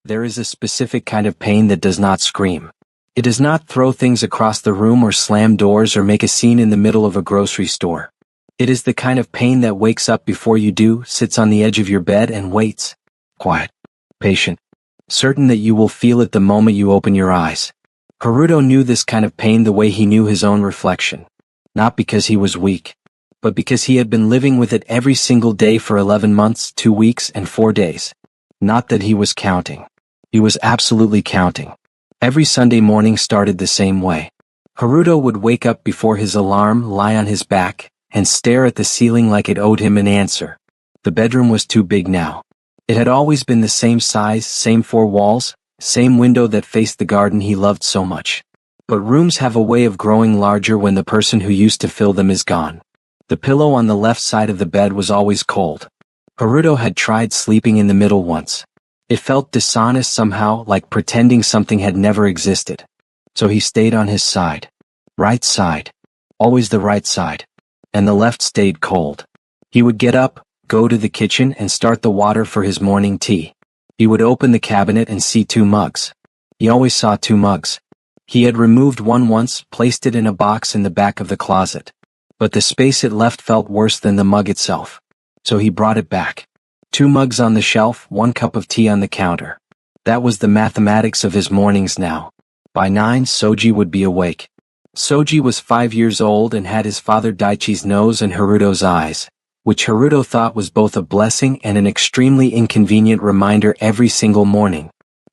There is a specific kind of pain that does not scream. It does not throw things across the room or slam doors or make a scene in the middle of a grocery store. It is the kind of pain that wakes up before you do, sits on the edge of your bed and waits. Quiet. Patient. Certain that you will feel it the moment you open your eyes. Haruto knew this kind of pain the way he knew his own reflection. Not because he was weak, but because he had been living with it every single day for 11 months, 2 weeks, and 4 days. Not that he was counting. He was absolutely counting. Every Sunday morning started the same way. Haruto would wake up before his alarm, lie on his back, and stare at the ceiling like it owed him an answer. The bedroom was too big now. It had always been the same size, same 4 walls, same window that faced the garden he loved so much. But rooms have a way of growing larger when the person who used to fill them is gone. The pillow on the left side of the bed was always cold. Haruto had tried sleeping in the middle once. It felt dishonest somehow, like pretending something had never existed. So he stayed on his side. Right side. Always the right side. And the left stayed cold. He would get up, go to the kitchen and start the water for his morning tea. He would open the cabinet and see 2 mugs. He always saw 2 mugs. He had removed one once, placed it in a box in the back of the closet. But the space it left felt worse than the mug itself. So he brought it back. 2 mugs on the shelf, 1 cup of tea on the counter. That was the mathematics of his mornings now. By 9, Soji would be awake. Soji was 5 years old and had his father Daichi's nose and Haruto's eyes, which Haruto thought was both a blessing and an extremely inconvenient reminder every single morning.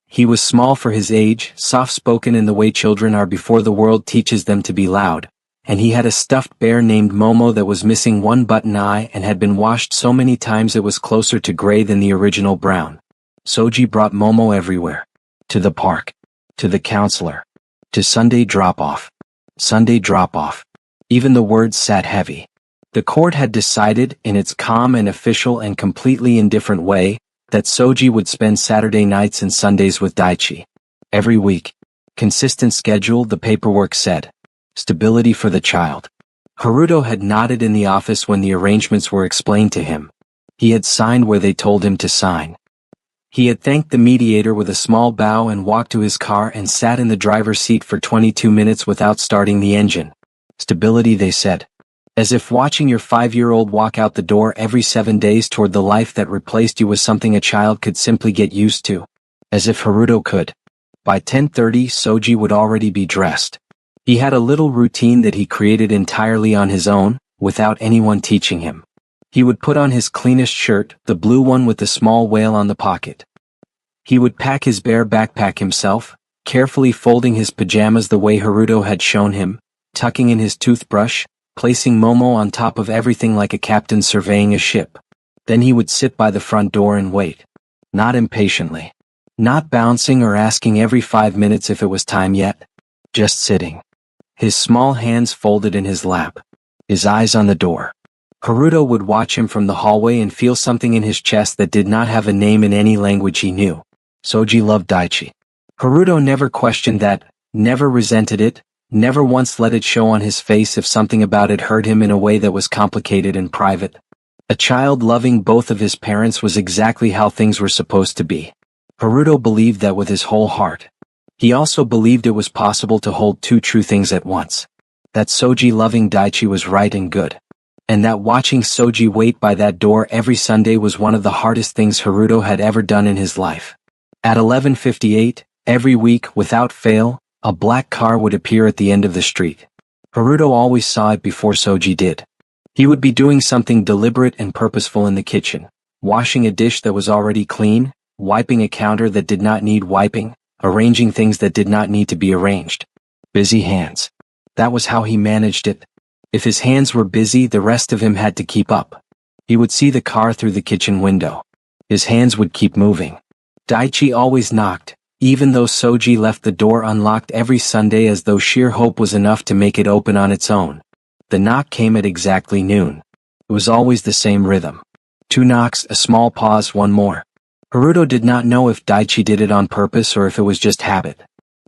He was small for his age, soft-spoken in the way children are before the world teaches them to be loud, and he had a stuffed bear named Momo that was missing 1 button eye and had been washed so many times it was closer to gray than the original brown. Soji brought Momo everywhere. To the park. To the counselor. To Sunday drop-off. Sunday drop-off. Even the words sat heavy. The court had decided, in its calm and official and completely indifferent way, that Soji would spend Saturday nights and Sundays with Daichi. Every week. Consistent schedule, the paperwork said. Stability for the child. Haruto had nodded in the office when the arrangements were explained to him. He had signed where they told him to sign. He had thanked the mediator with a small bow and walked to his car and sat in the driver's seat for 22 minutes without starting the engine. Stability, they said. As if watching your 5-year-old walk out the door every 7 days toward the life that replaced you was something a child could simply get used to. As if Haruto could. By 10:30, Soji would already be dressed. He had a little routine that he created entirely on his own, without anyone teaching him. He would put on his cleanest shirt, the blue one with the small whale on the pocket. He would pack his bear backpack himself, carefully folding his pajamas the way Haruto had shown him, tucking in his toothbrush, placing Momo on top of everything like a captain surveying a ship. Then he would sit by the front door and wait. Not impatiently. Not bouncing or asking every 5 minutes if it was time yet. Just sitting. His small hands folded in his lap. His eyes on the door. Haruto would watch him from the hallway and feel something in his chest that did not have a name in any language he knew. Soji loved Daichi. Haruto never questioned that, never resented it, never once let it show on his face if something about it hurt him in a way that was complicated and private. A child loving both of his parents was exactly how things were supposed to be. Haruto believed that with his whole heart. He also believed it was possible to hold 2 true things at once. That Soji loving Daichi was right and good. And that watching Soji wait by that door every Sunday was one of the hardest things Haruto had ever done in his life. At 11:58, every week, without fail, a black car would appear at the end of the street. Haruto always saw it before Soji did. He would be doing something deliberate and purposeful in the kitchen, washing a dish that was already clean, wiping a counter that did not need wiping, arranging things that did not need to be arranged. Busy hands. That was how he managed it. If his hands were busy, the rest of him had to keep up. He would see the car through the kitchen window. His hands would keep moving. Daichi always knocked, even though Soji left the door unlocked every Sunday as though sheer hope was enough to make it open on its own. The knock came at exactly noon. It was always the same rhythm. 2 knocks, a small pause, 1 more. Haruto did not know if Daichi did it on purpose or if it was just habit.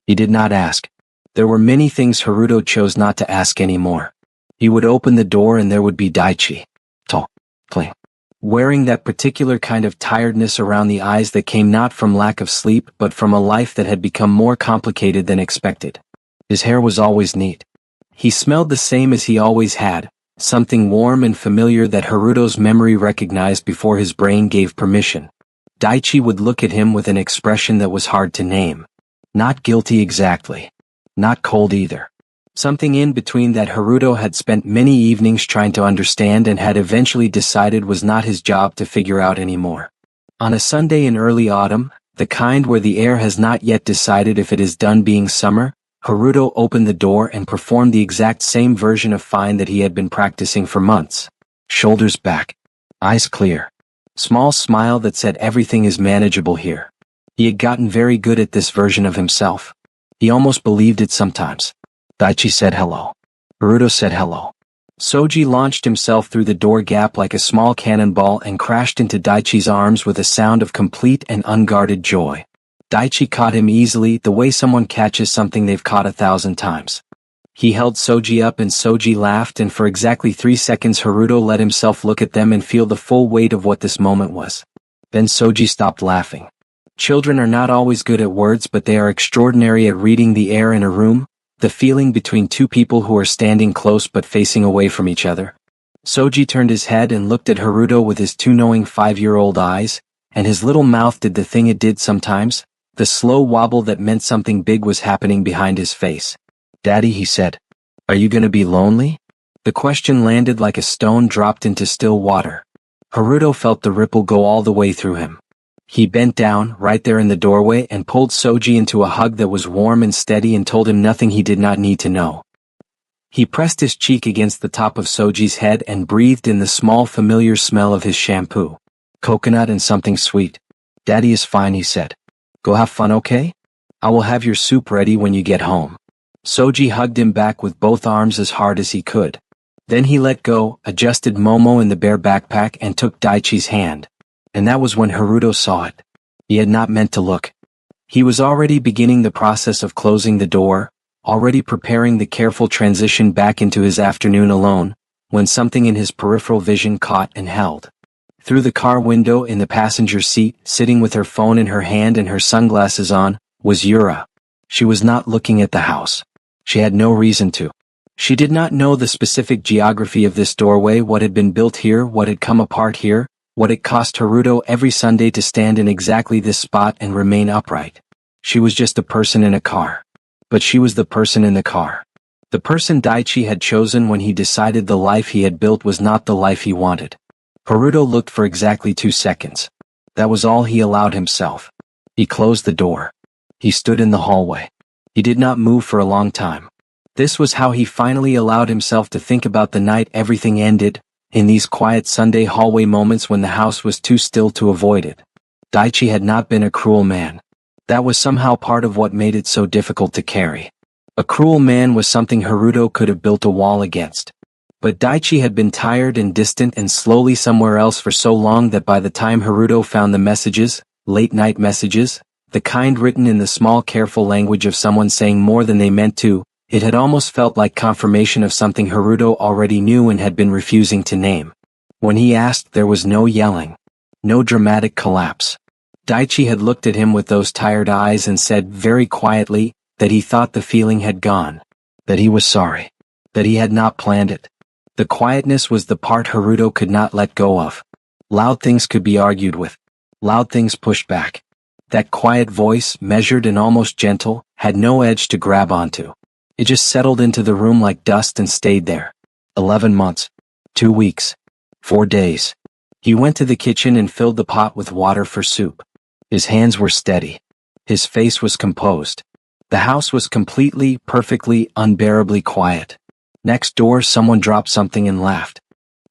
He did not ask. There were many things Haruto chose not to ask anymore. He would open the door and there would be Daichi. Tall. Cling. wearing that particular kind of tiredness around the eyes that came not from lack of sleep but from a life that had become more complicated than expected. His hair was always neat. He smelled the same as he always had, something warm and familiar that Haruto's memory recognized before his brain gave permission. Daichi would look at him with an expression that was hard to name. Not guilty exactly. Not cold either. Something in between that Haruto had spent many evenings trying to understand and had eventually decided was not his job to figure out anymore. On a Sunday in early autumn, the kind where the air has not yet decided if it is done being summer, Haruto opened the door and performed the exact same version of fine that he had been practicing for months. Shoulders back. Eyes clear. Small smile that said everything is manageable here. He had gotten very good at this version of himself. He almost believed it sometimes. Daichi said hello. Haruto said hello. Soji launched himself through the door gap like a small cannonball and crashed into Daichi's arms with a sound of complete and unguarded joy. Daichi caught him easily, the way someone catches something they've caught 1,000 times. He held Soji up and Soji laughed, and for exactly 3 seconds Haruto let himself look at them and feel the full weight of what this moment was. Then Soji stopped laughing. Children are not always good at words, but they are extraordinary at reading the air in a room, the feeling between two people who are standing close but facing away from each other. Soji turned his head and looked at Haruto with his two knowing 5-year-old eyes, and his little mouth did the thing it did sometimes, the slow wobble that meant something big was happening behind his face. "Daddy," he said, "are you gonna be lonely?" The question landed like a stone dropped into still water. Haruto felt the ripple go all the way through him. He bent down, right there in the doorway, and pulled Soji into a hug that was warm and steady and told him nothing he did not need to know. He pressed his cheek against the top of Soji's head and breathed in the small familiar smell of his shampoo. Coconut and something sweet. "Daddy is fine," he said. "Go have fun, okay? I will have your soup ready when you get home." Soji hugged him back with both arms as hard as he could. Then he let go, adjusted Momo in the bare backpack, and took Daichi's hand. And that was when Haruto saw it. He had not meant to look. He was already beginning the process of closing the door, already preparing the careful transition back into his afternoon alone, when something in his peripheral vision caught and held. Through the car window in the passenger seat, sitting with her phone in her hand and her sunglasses on, was Yura. She was not looking at the house. She had no reason to. She did not know the specific geography of this doorway, what had been built here, what had come apart here, what it cost Haruto every Sunday to stand in exactly this spot and remain upright. She was just a person in a car. But she was the person in the car. The person Daichi had chosen when he decided the life he had built was not the life he wanted. Haruto looked for exactly 2 seconds. That was all he allowed himself. He closed the door. He stood in the hallway. He did not move for a long time. This was how he finally allowed himself to think about the night everything ended, in these quiet Sunday hallway moments when the house was too still to avoid it. Daichi had not been a cruel man. That was somehow part of what made it so difficult to carry. A cruel man was something Haruto could have built a wall against. But Daichi had been tired and distant and slowly somewhere else for so long that by the time Haruto found the messages, late-night messages, the kind written in the small careful language of someone saying more than they meant to, it had almost felt like confirmation of something Haruto already knew and had been refusing to name. When he asked, there was no yelling. No dramatic collapse. Daichi had looked at him with those tired eyes and said very quietly that he thought the feeling had gone. That he was sorry. That he had not planned it. The quietness was the part Haruto could not let go of. Loud things could be argued with. Loud things pushed back. That quiet voice, measured and almost gentle, had no edge to grab onto. It just settled into the room like dust and stayed there. 11 months. 2 weeks. 4 days. He went to the kitchen and filled the pot with water for soup. His hands were steady. His face was composed. The house was completely, perfectly, unbearably quiet. Next door someone dropped something and laughed.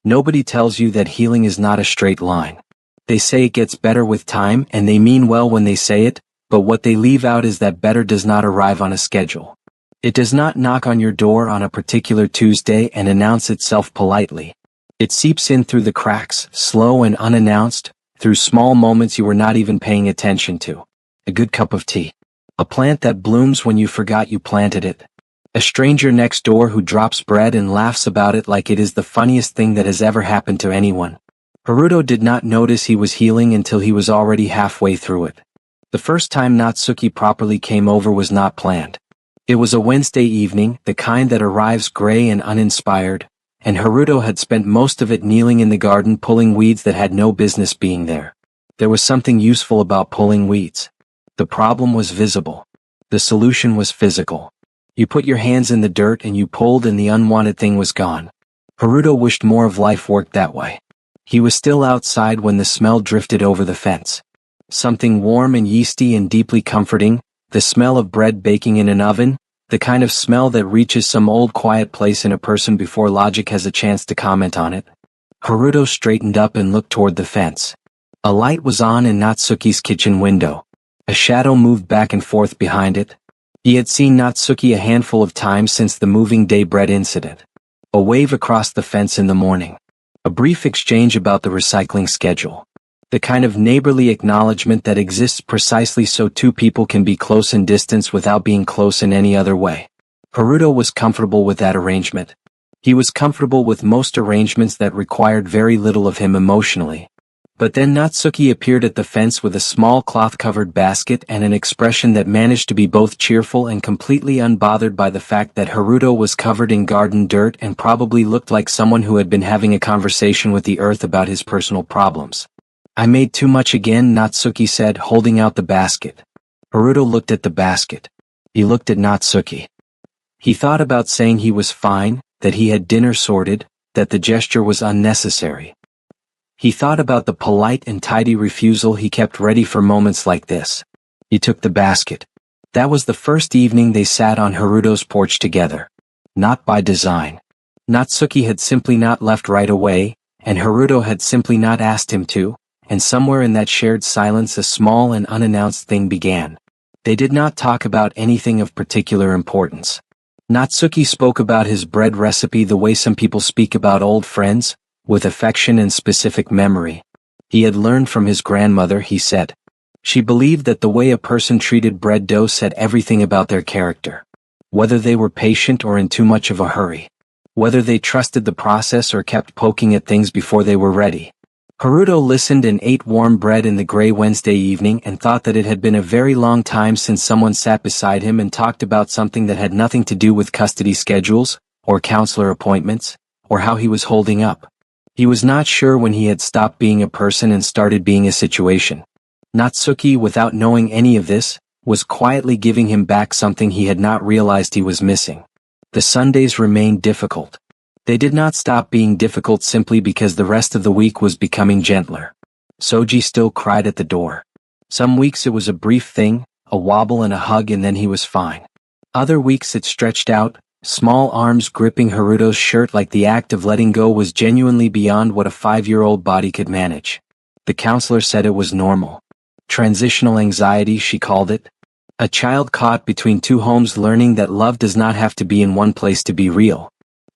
Nobody tells you that healing is not a straight line. They say it gets better with time, and they mean well when they say it, but what they leave out is that better does not arrive on a schedule. It does not knock on your door on a particular Tuesday and announce itself politely. It seeps in through the cracks, slow and unannounced, through small moments you were not even paying attention to. A good cup of tea. A plant that blooms when you forgot you planted it. A stranger next door who drops bread and laughs about it like it is the funniest thing that has ever happened to anyone. Haruto did not notice he was healing until he was already halfway through it. The first time Natsuki properly came over was not planned. It was a Wednesday evening, the kind that arrives gray and uninspired, and Haruto had spent most of it kneeling in the garden pulling weeds that had no business being there. There was something useful about pulling weeds. The problem was visible. The solution was physical. You put your hands in the dirt and you pulled and the unwanted thing was gone. Haruto wished more of life worked that way. He was still outside when the smell drifted over the fence. Something warm and yeasty and deeply comforting, the smell of bread baking in an oven, the kind of smell that reaches some old quiet place in a person before logic has a chance to comment on it. Haruto straightened up and looked toward the fence. A light was on in Natsuki's kitchen window. A shadow moved back and forth behind it. He had seen Natsuki a handful of times since the moving day bread incident. A wave across the fence in the morning. A brief exchange about the recycling schedule. The kind of neighborly acknowledgement that exists precisely so two people can be close in distance without being close in any other way. Haruto was comfortable with that arrangement. He was comfortable with most arrangements that required very little of him emotionally. But then Natsuki appeared at the fence with a small cloth-covered basket and an expression that managed to be both cheerful and completely unbothered by the fact that Haruto was covered in garden dirt and probably looked like someone who had been having a conversation with the earth about his personal problems. "I made too much again," Natsuki said, holding out the basket. Haruto looked at the basket. He looked at Natsuki. He thought about saying he was fine, that he had dinner sorted, that the gesture was unnecessary. He thought about the polite and tidy refusal he kept ready for moments like this. He took the basket. That was the first evening they sat on Haruto's porch together. Not by design. Natsuki had simply not left right away, and Haruto had simply not asked him to, and somewhere in that shared silence a small and unannounced thing began. They did not talk about anything of particular importance. Natsuki spoke about his bread recipe the way some people speak about old friends, with affection and specific memory. He had learned from his grandmother, he said. She believed that the way a person treated bread dough said everything about their character. Whether they were patient or in too much of a hurry. Whether they trusted the process or kept poking at things before they were ready. Haruto listened and ate warm bread in the gray Wednesday evening and thought that it had been a very long time since someone sat beside him and talked about something that had nothing to do with custody schedules, or counselor appointments, or how he was holding up. He was not sure when he had stopped being a person and started being a situation. Natsuki, without knowing any of this, was quietly giving him back something he had not realized he was missing. The Sundays remained difficult. They did not stop being difficult simply because the rest of the week was becoming gentler. Soji still cried at the door. Some weeks it was a brief thing, a wobble and a hug, and then he was fine. Other weeks it stretched out, small arms gripping Haruto's shirt like the act of letting go was genuinely beyond what a 5-year-old body could manage. The counselor said it was normal. Transitional anxiety, she called it. A child caught between two homes learning that love does not have to be in one place to be real.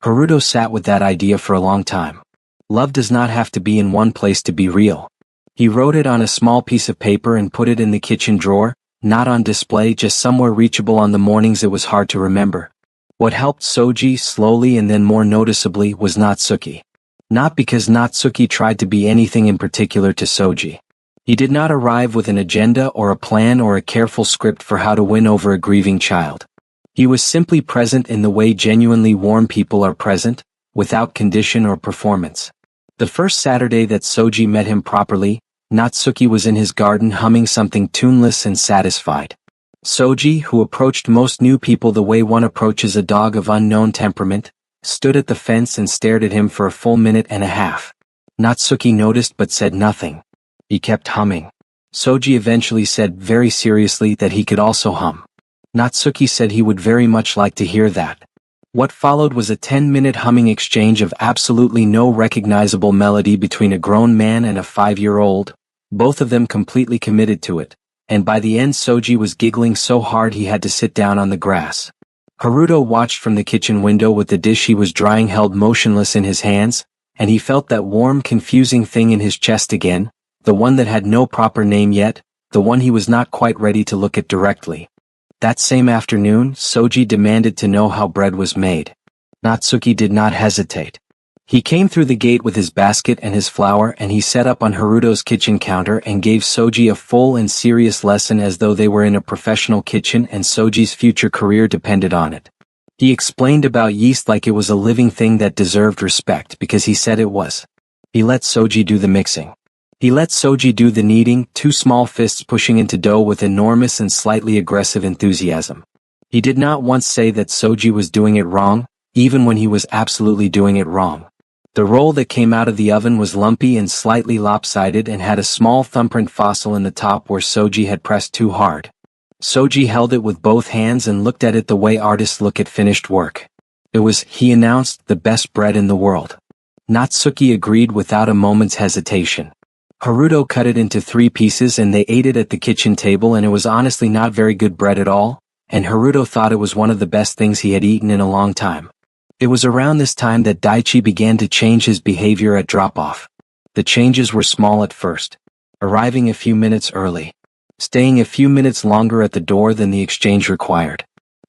Haruto sat with that idea for a long time. Love does not have to be in one place to be real. He wrote it on a small piece of paper and put it in the kitchen drawer, not on display, just somewhere reachable on the mornings it was hard to remember. What helped Soji slowly and then more noticeably was Natsuki. Not because Natsuki tried to be anything in particular to Soji. He did not arrive with an agenda or a plan or a careful script for how to win over a grieving child. He was simply present in the way genuinely warm people are present, without condition or performance. The first Saturday that Soji met him properly, Natsuki was in his garden humming something tuneless and satisfied. Soji, who approached most new people the way one approaches a dog of unknown temperament, stood at the fence and stared at him for a full minute and a half. Natsuki noticed but said nothing. He kept humming. Soji eventually said very seriously that he could also hum. Natsuki said he would very much like to hear that. What followed was a 10-minute humming exchange of absolutely no recognizable melody between a grown man and a 5-year-old, both of them completely committed to it. And by the end Soji was giggling so hard he had to sit down on the grass. Haruto watched from the kitchen window with the dish he was drying held motionless in his hands, and he felt that warm, confusing thing in his chest again, the one that had no proper name yet, the one he was not quite ready to look at directly. That same afternoon, Soji demanded to know how bread was made. Natsuki did not hesitate. He came through the gate with his basket and his flour, and he set up on Haruto's kitchen counter and gave Soji a full and serious lesson as though they were in a professional kitchen and Soji's future career depended on it. He explained about yeast like it was a living thing that deserved respect because he said it was. He let Soji do the mixing. He let Soji do the kneading, two small fists pushing into dough with enormous and slightly aggressive enthusiasm. He did not once say that Soji was doing it wrong, even when he was absolutely doing it wrong. The roll that came out of the oven was lumpy and slightly lopsided and had a small thumbprint fossil in the top where Soji had pressed too hard. Soji held it with both hands and looked at it the way artists look at finished work. It was, he announced, the best bread in the world. Natsuki agreed without a moment's hesitation. Haruto cut it into 3 pieces and they ate it at the kitchen table, and it was honestly not very good bread at all, and Haruto thought it was one of the best things he had eaten in a long time. It was around this time that Daichi began to change his behavior at drop-off. The changes were small at first. Arriving a few minutes early. Staying a few minutes longer at the door than the exchange required.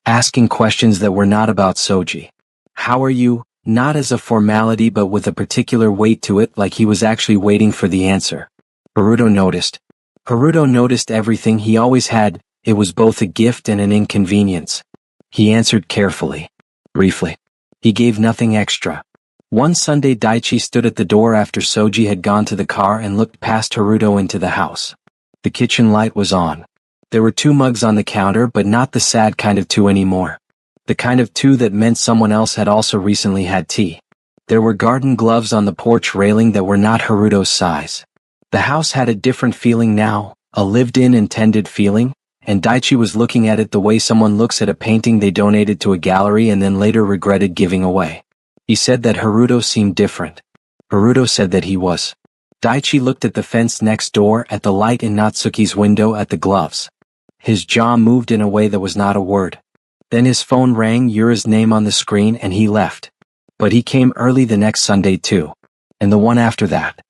Asking questions that were not about Soji. How are you? Not as a formality but with a particular weight to it, like he was actually waiting for the answer. Haruto noticed. Haruto noticed everything he always had. It was both a gift and an inconvenience. He answered carefully. Briefly. He gave nothing extra. One Sunday Daichi stood at the door after Soji had gone to the car and looked past Haruto into the house. The kitchen light was on. There were 2 mugs on the counter, but not the sad kind of 2 anymore. The kind of 2 that meant someone else had also recently had tea. There were garden gloves on the porch railing that were not Haruto's size. The house had a different feeling now, a lived-in intended feeling, and Daichi was looking at it the way someone looks at a painting they donated to a gallery and then later regretted giving away. He said that Haruto seemed different. Haruto said that he was. Daichi looked at the fence next door, at the light in Natsuki's window, at the gloves. His jaw moved in a way that was not a word. Then his phone rang, Yura's name on the screen, and he left. But he came early the next Sunday too. And the one after that.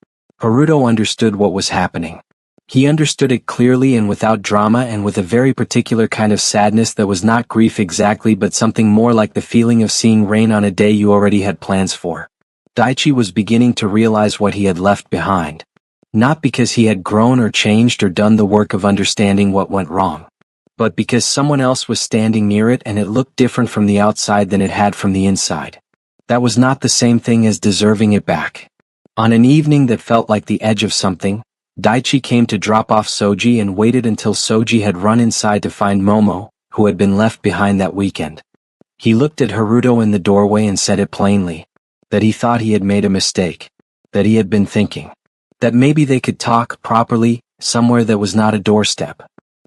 Haruto understood what was happening. He understood it clearly and without drama and with a very particular kind of sadness that was not grief exactly but something more like the feeling of seeing rain on a day you already had plans for. Daichi was beginning to realize what he had left behind. Not because he had grown or changed or done the work of understanding what went wrong. But because someone else was standing near it and it looked different from the outside than it had from the inside. That was not the same thing as deserving it back. On an evening that felt like the edge of something, Daichi came to drop off Soji and waited until Soji had run inside to find Momo, who had been left behind that weekend. He looked at Haruto in the doorway and said it plainly. That he thought he had made a mistake. That he had been thinking. That maybe they could talk properly, somewhere that was not a doorstep.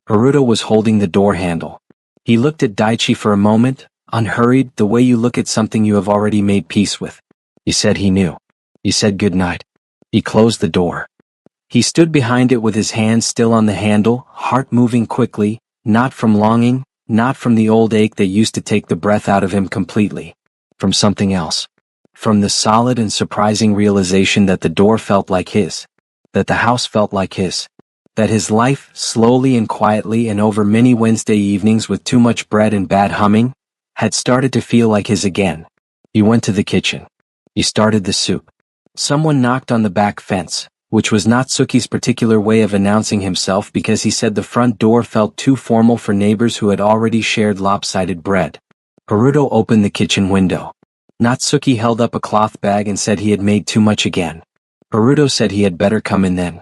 Haruto was holding the door handle. He looked at Daichi for a moment, unhurried, the way you look at something you have already made peace with. He said he knew. He said good night. He closed the door. He stood behind it with his hand still on the handle, heart moving quickly, not from longing, not from the old ache that used to take the breath out of him completely. From something else. From the solid and surprising realization that the door felt like his. That the house felt like his. That his life, slowly and quietly and over many Wednesday evenings with too much bread and bad humming, had started to feel like his again. He went to the kitchen. He started the soup. Someone knocked on the back fence, which was Natsuki's particular way of announcing himself because he said the front door felt too formal for neighbors who had already shared lopsided bread. Haruto opened the kitchen window. Natsuki held up a cloth bag and said he had made too much again. Haruto said he had better come in then.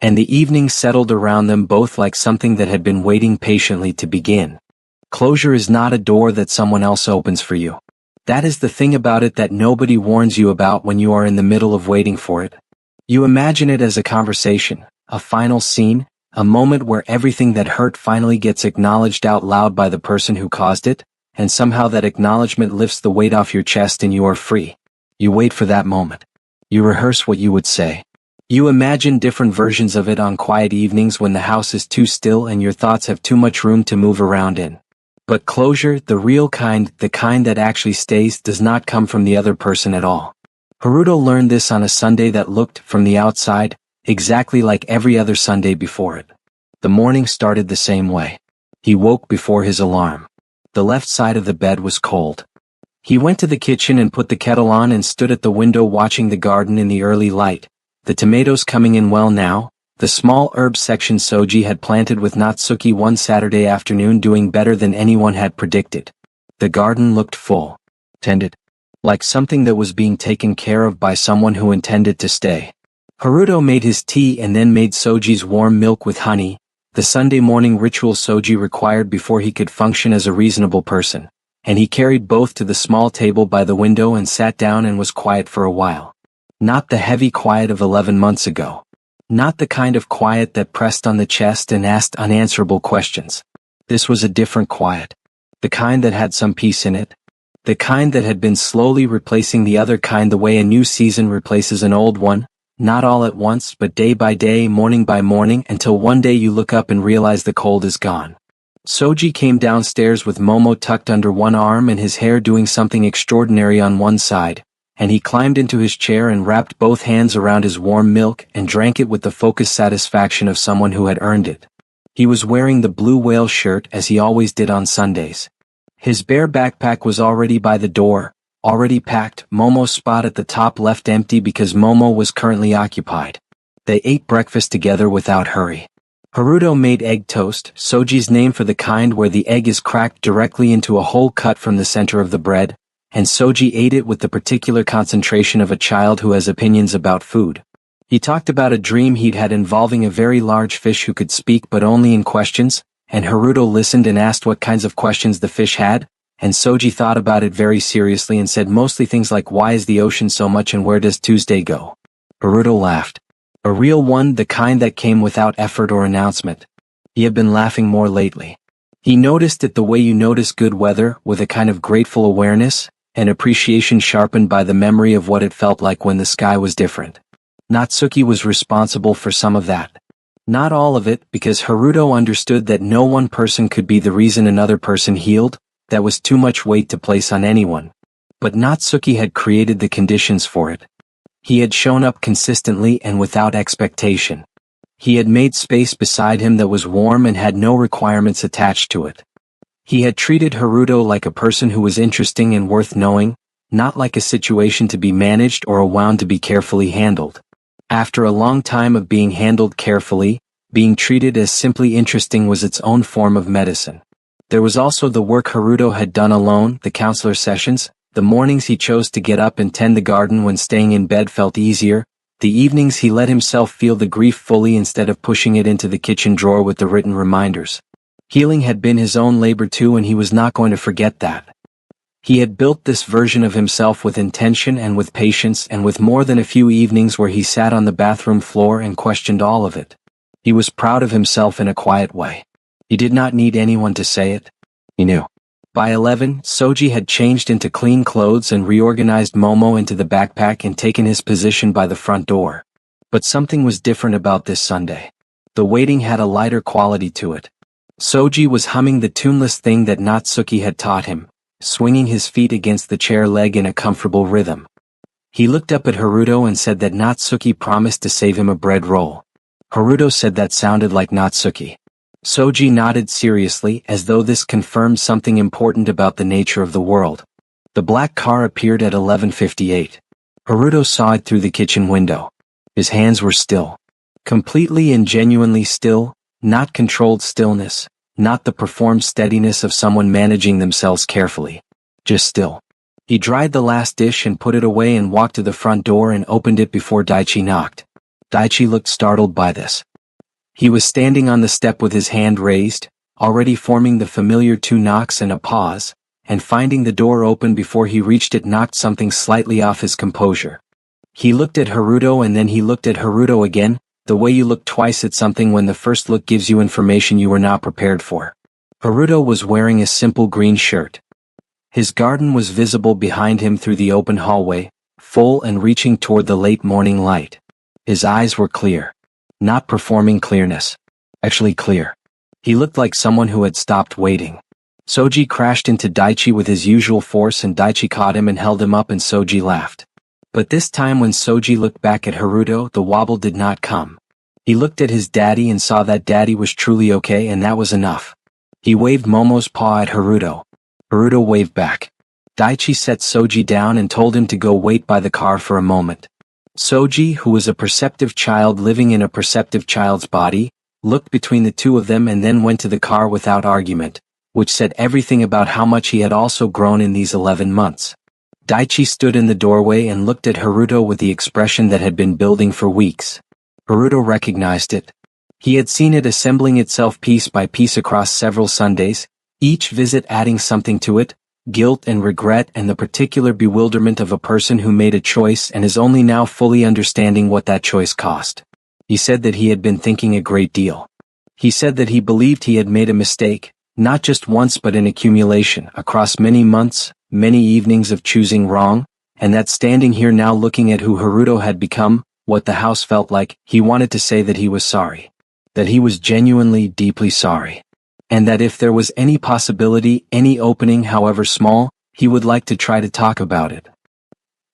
And the evening settled around them both like something that had been waiting patiently to begin. Closure is not a door that someone else opens for you. That is the thing about it that nobody warns you about when you are in the middle of waiting for it. You imagine it as a conversation, a final scene, a moment where everything that hurt finally gets acknowledged out loud by the person who caused it, and somehow that acknowledgement lifts the weight off your chest and you are free. You wait for that moment. You rehearse what you would say. You imagine different versions of it on quiet evenings when the house is too still and your thoughts have too much room to move around in. But closure, the real kind, the kind that actually stays, does not come from the other person at all. Haruto learned this on a Sunday that looked, from the outside, exactly like every other Sunday before it. The morning started the same way. He woke before his alarm. The left side of the bed was cold. He went to the kitchen and put the kettle on and stood at the window watching the garden in the early light. The tomatoes coming in well now, the small herb section Soji had planted with Natsuki one Saturday afternoon doing better than anyone had predicted. The garden looked full. Tended. Like something that was being taken care of by someone who intended to stay. Haruto made his tea and then made Soji's warm milk with honey, the Sunday morning ritual Soji required before he could function as a reasonable person, and he carried both to the small table by the window and sat down and was quiet for a while. Not the heavy quiet of 11 months ago. Not the kind of quiet that pressed on the chest and asked unanswerable questions. This was a different quiet. The kind that had some peace in it. The kind that had been slowly replacing the other kind the way a new season replaces an old one, not all at once but day by day, morning by morning, until one day you look up and realize the cold is gone. Soji came downstairs with Momo tucked under one arm and his hair doing something extraordinary on one side, and he climbed into his chair and wrapped both hands around his warm milk and drank it with the focused satisfaction of someone who had earned it. He was wearing the blue whale shirt as he always did on Sundays. His bare backpack was already by the door, already packed, Momo's spot at the top left empty because Momo was currently occupied. They ate breakfast together without hurry. Haruto made egg toast, Soji's name for the kind where the egg is cracked directly into a hole cut from the center of the bread, and Soji ate it with the particular concentration of a child who has opinions about food. He talked about a dream he'd had involving a very large fish who could speak but only in questions, and Haruto listened and asked what kinds of questions the fish had, and Soji thought about it very seriously and said mostly things like why is the ocean so much and where does Tuesday go? Haruto laughed. A real one, the kind that came without effort or announcement. He had been laughing more lately. He noticed it the way you notice good weather, with a kind of grateful awareness, and appreciation sharpened by the memory of what it felt like when the sky was different. Natsuki was responsible for some of that. Not all of it, because Haruto understood that no one person could be the reason another person healed, that was too much weight to place on anyone. But Natsuki had created the conditions for it. He had shown up consistently and without expectation. He had made space beside him that was warm and had no requirements attached to it. He had treated Haruto like a person who was interesting and worth knowing, not like a situation to be managed or a wound to be carefully handled. After a long time of being handled carefully, being treated as simply interesting was its own form of medicine. There was also the work Haruto had done alone, the counselor sessions, the mornings he chose to get up and tend the garden when staying in bed felt easier, the evenings he let himself feel the grief fully instead of pushing it into the kitchen drawer with the written reminders. Healing had been his own labor too, and he was not going to forget that. He had built this version of himself with intention and with patience and with more than a few evenings where he sat on the bathroom floor and questioned all of it. He was proud of himself in a quiet way. He did not need anyone to say it. He knew. By 11, Soji had changed into clean clothes and reorganized Momo into the backpack and taken his position by the front door. But something was different about this Sunday. The waiting had a lighter quality to it. Soji was humming the tuneless thing that Natsuki had taught him, swinging his feet against the chair leg in a comfortable rhythm. He looked up at Haruto and said that Natsuki promised to save him a bread roll. Haruto said that sounded like Natsuki. Soji nodded seriously as though this confirmed something important about the nature of the world. The black car appeared at 11:58. Haruto saw it through the kitchen window. His hands were still. Completely and genuinely still, not controlled stillness, not the performed steadiness of someone managing themselves carefully. Just still. He dried the last dish and put it away and walked to the front door and opened it before Daichi knocked. Daichi looked startled by this. He was standing on the step with his hand raised, already forming the familiar two knocks and a pause, and finding the door open before he reached it knocked something slightly off his composure. He looked at Haruto and then he looked at Haruto again, the way you look twice at something when the first look gives you information you were not prepared for. Haruto was wearing a simple green shirt. His garden was visible behind him through the open hallway, full and reaching toward the late morning light. His eyes were clear. Not performing clearness. Actually clear. He looked like someone who had stopped waiting. Soji crashed into Daichi with his usual force and Daichi caught him and held him up and Soji laughed. But this time when Soji looked back at Haruto, the wobble did not come. He looked at his daddy and saw that daddy was truly okay and that was enough. He waved Momo's paw at Haruto. Haruto waved back. Daichi set Soji down and told him to go wait by the car for a moment. Soji, who was a perceptive child living in a perceptive child's body, looked between the two of them and then went to the car without argument, which said everything about how much he had also grown in these 11 months. Daichi stood in the doorway and looked at Haruto with the expression that had been building for weeks. Haruto recognized it. He had seen it assembling itself piece by piece across several Sundays, each visit adding something to it, guilt and regret and the particular bewilderment of a person who made a choice and is only now fully understanding what that choice cost. He said that he had been thinking a great deal. He said that he believed he had made a mistake, not just once but in accumulation, across many months, many evenings of choosing wrong, and that standing here now looking at who Haruto had become, what the house felt like, he wanted to say that he was sorry. That he was genuinely, deeply sorry. And that if there was any possibility, any opening however small, he would like to try to talk about it.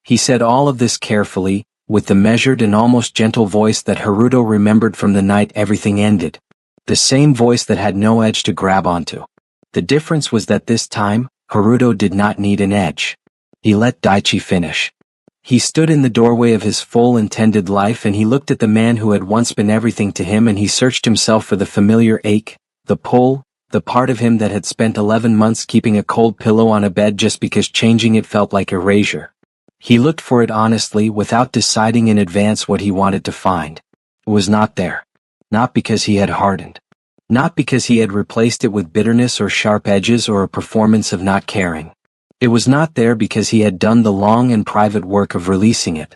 He said all of this carefully, with the measured and almost gentle voice that Haruto remembered from the night everything ended. The same voice that had no edge to grab onto. The difference was that this time, Haruto did not need an edge. He let Daichi finish. He stood in the doorway of his full intended life and he looked at the man who had once been everything to him and he searched himself for the familiar ache, the pull, the part of him that had spent 11 months keeping a cold pillow on a bed just because changing it felt like erasure. He looked for it honestly without deciding in advance what he wanted to find. It was not there. Not because he had hardened. Not because he had replaced it with bitterness or sharp edges or a performance of not caring. It was not there because he had done the long and private work of releasing it.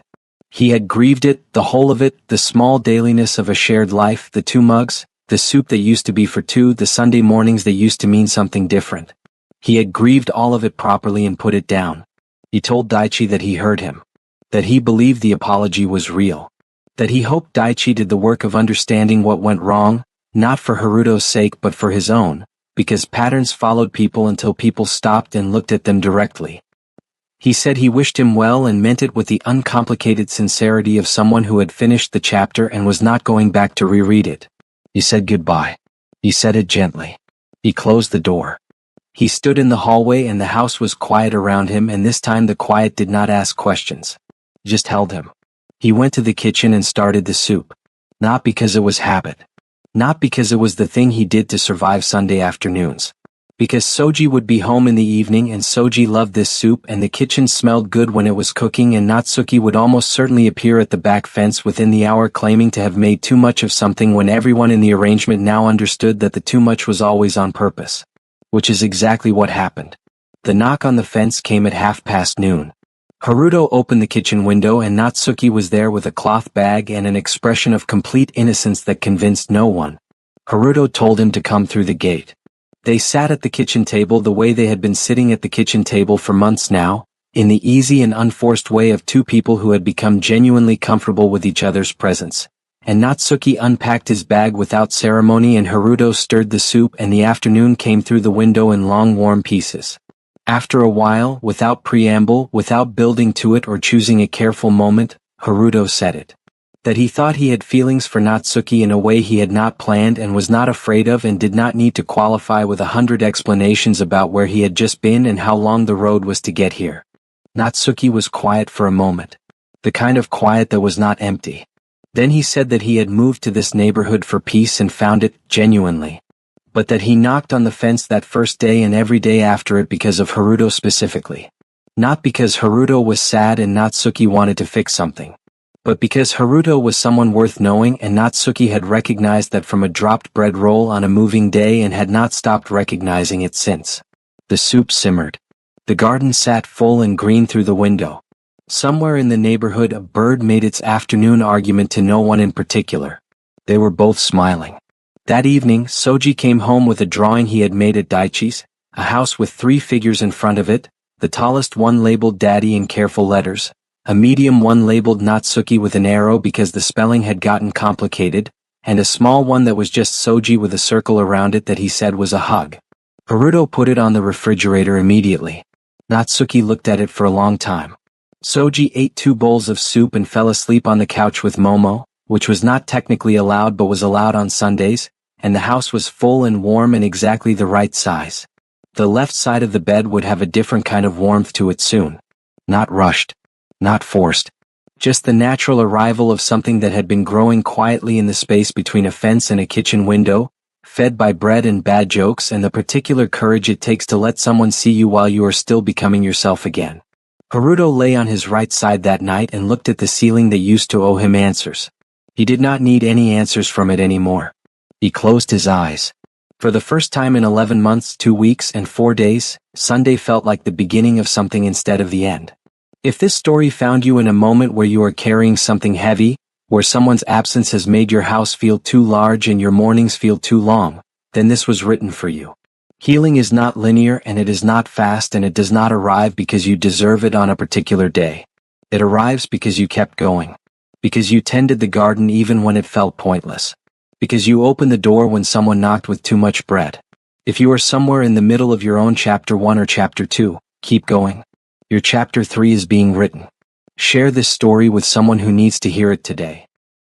He had grieved it, the whole of it, the small dailiness of a shared life, the 2 mugs, the soup that used to be for 2, the Sunday mornings that used to mean something different. He had grieved all of it properly and put it down. He told Daichi that he heard him. That he believed the apology was real. That he hoped Daichi did the work of understanding what went wrong, not for Haruto's sake but for his own, because patterns followed people until people stopped and looked at them directly. He said he wished him well and meant it with the uncomplicated sincerity of someone who had finished the chapter and was not going back to reread it. He said goodbye. He said it gently. He closed the door. He stood in the hallway and the house was quiet around him and this time the quiet did not ask questions. Just held him. He went to the kitchen and started the soup. Not because it was habit. Not because it was the thing he did to survive Sunday afternoons. Because Soji would be home in the evening and Soji loved this soup and the kitchen smelled good when it was cooking and Natsuki would almost certainly appear at the back fence within the hour claiming to have made too much of something when everyone in the arrangement now understood that the too much was always on purpose. Which is exactly what happened. The knock on the fence came at noon. Haruto opened the kitchen window and Natsuki was there with a cloth bag and an expression of complete innocence that convinced no one. Haruto told him to come through the gate. They sat at the kitchen table the way they had been sitting at the kitchen table for months now, in the easy and unforced way of two people who had become genuinely comfortable with each other's presence. And Natsuki unpacked his bag without ceremony and Haruto stirred the soup and the afternoon came through the window in long warm pieces. After a while, without preamble, without building to it or choosing a careful moment, Haruto said it. That he thought he had feelings for Natsuki in a way he had not planned and was not afraid of and did not need to qualify with 100 explanations about where he had just been and how long the road was to get here. Natsuki was quiet for a moment. The kind of quiet that was not empty. Then he said that he had moved to this neighborhood for peace and found it, genuinely. But that he knocked on the fence that first day and every day after it because of Haruto specifically. Not because Haruto was sad and Natsuki wanted to fix something. But because Haruto was someone worth knowing and Natsuki had recognized that from a dropped bread roll on a moving day and had not stopped recognizing it since. The soup simmered. The garden sat full and green through the window. Somewhere in the neighborhood a bird made its afternoon argument to no one in particular. They were both smiling. That evening, Soji came home with a drawing he had made at Daichi's, a house with 3 figures in front of it, the tallest one labeled Daddy in careful letters, a medium one labeled Natsuki with an arrow because the spelling had gotten complicated, and a small one that was just Soji with a circle around it that he said was a hug. Haruto put it on the refrigerator immediately. Natsuki looked at it for a long time. Soji ate 2 bowls of soup and fell asleep on the couch with Momo, which was not technically allowed but was allowed on Sundays, and the house was full and warm and exactly the right size. The left side of the bed would have a different kind of warmth to it soon. Not rushed. Not forced. Just the natural arrival of something that had been growing quietly in the space between a fence and a kitchen window, fed by bread and bad jokes and the particular courage it takes to let someone see you while you are still becoming yourself again. Haruto lay on his right side that night and looked at the ceiling that used to owe him answers. He did not need any answers from it anymore. He closed his eyes. For the first time in 11 months, 2 weeks, and 4 days, Sunday felt like the beginning of something instead of the end. If this story found you in a moment where you are carrying something heavy, where someone's absence has made your house feel too large and your mornings feel too long, then this was written for you. Healing is not linear and it is not fast and it does not arrive because you deserve it on a particular day. It arrives because you kept going. Because you tended the garden even when it felt pointless. Because you opened the door when someone knocked with too much bread. If you are somewhere in the middle of your own chapter 1 or chapter 2, keep going. Your chapter 3 is being written. Share this story with someone who needs to hear it today.